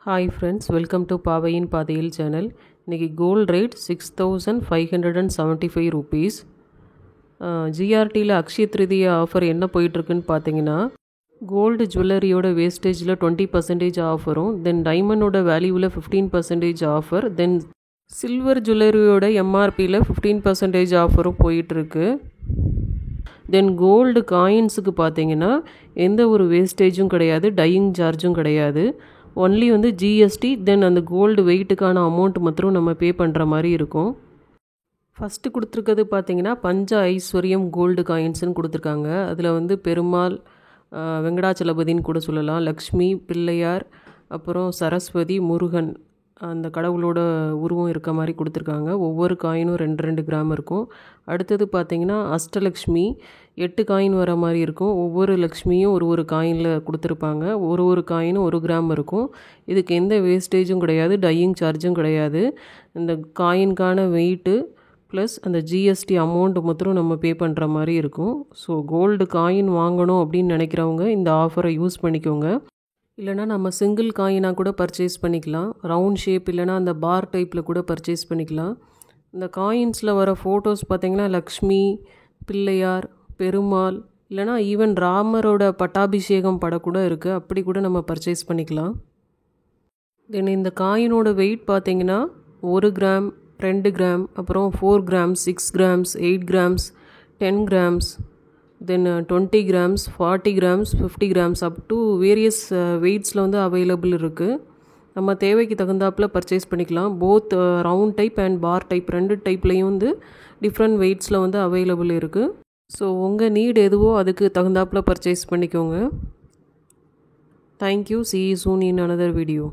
Hi friends, welcome to Pavayin Padiyil channel. இன்னைக்கு gold rate 6575 rupees. ஜிஆர்டியில் Akshaya Tritiya offer என்ன போயிட்டுருக்குன்னு பார்த்தீங்கன்னா, கோல்டு ஜுவல்லரியோட வேஸ்டேஜில் 20% ஆஃபரும், தென் டைமண்டோட வேல்யூவில் 15% ஆஃபர், தென் சில்வர் ஜுவல்லரியோட எம்ஆர்பியில் 15% ஆஃபரும் போயிட்டுருக்கு. தென் கோல்டு காயின்ஸுக்கு பார்த்தீங்கன்னா எந்த ஒரு வேஸ்டேஜும் கிடையாது, டையிங் சார்ஜும் கிடையாது. ஒன்லி ஜிஎஸ்டி தென் அந்த கோல்டு வெயிட்டுக்கான அமௌண்ட் மாத்திரம் நம்ம பே பண்ணுற மாதிரி இருக்கும். ஃபஸ்ட்டு கொடுத்துருக்கிறது பார்த்தீங்கன்னா பஞ்ச ஐஸ்வர்யம் கோல்டு காயின்ஸ்னு கொடுத்துருக்காங்க. அதில் பெருமாள், வெங்கடாச்சலபதின்னு கூட சொல்லலாம், லக்ஷ்மி, பிள்ளையார், அப்புறம் சரஸ்வதி, முருகன் அந்த கடவுளோட உருவம் இருக்க மாதிரி கொடுத்துருக்காங்க. ஒவ்வொரு காயினும் 2 கிராம் இருக்கும். அடுத்தது பார்த்திங்கன்னா அஷ்டலக்ஷ்மி 8 காயின் வர மாதிரி இருக்கும். ஒவ்வொரு லக்ஷ்மியும் ஒரு காயினில் கொடுத்துருப்பாங்க. ஒரு காயினும் 1 கிராம் இருக்கும். இதுக்கு எந்த வேஸ்டேஜும் கிடையாது, டையிங் சார்ஜும் கிடையாது. இந்த காயின்கான வெயிட்டு ப்ளஸ் அந்த ஜிஎஸ்டி அமௌண்ட் மாத்திரம் நம்ம பே பண்ணுற மாதிரி இருக்கும். ஸோ கோல்டு காயின் வாங்கணும் அப்படின்னு நினைக்கிறவங்க இந்த ஆஃபரை யூஸ் பண்ணிக்கோங்க. இல்லைனா நம்ம சிங்கிள் காயினாக கூட பர்ச்சேஸ் பண்ணிக்கலாம். ரவுண்ட் ஷேப் இல்லைனா அந்த பார் டைப்பில் கூட பர்ச்சேஸ் பண்ணிக்கலாம். இந்த காயின்ஸில் வர ஃபோட்டோஸ் பார்த்திங்கன்னா லக்ஷ்மி, பிள்ளையார், பெருமாள், இல்லைனா ஈவன் ராமரோட பட்டாபிஷேகம் படம் கூட இருக்குது. அப்படி கூட நம்ம பர்ச்சேஸ் பண்ணிக்கலாம். தென் இந்த காயினோட வெயிட் பார்த்திங்கன்னா 1 கிராம், 2 கிராம், அப்புறம் 4 grams, 6 grams, 8 grams, 10 grams, then 20 grams, 40 grams, 50 grams up to various வெயிட்ஸில் அவைலபிள் இருக்குது. நம்ம தேவைக்கு தகுந்தாப்பில் பர்ச்சேஸ் பண்ணிக்கலாம். Both round type and bar type 2 டைப்லேயும் டிஃப்ரெண்ட் வெயிட்ஸில் அவைலபிள் இருக்குது. ஸோ உங்கள் நீட் எதுவோ அதுக்கு தகுந்தாப்பில் பர்ச்சேஸ் பண்ணிக்கோங்க. Thank you. See you soon in another video.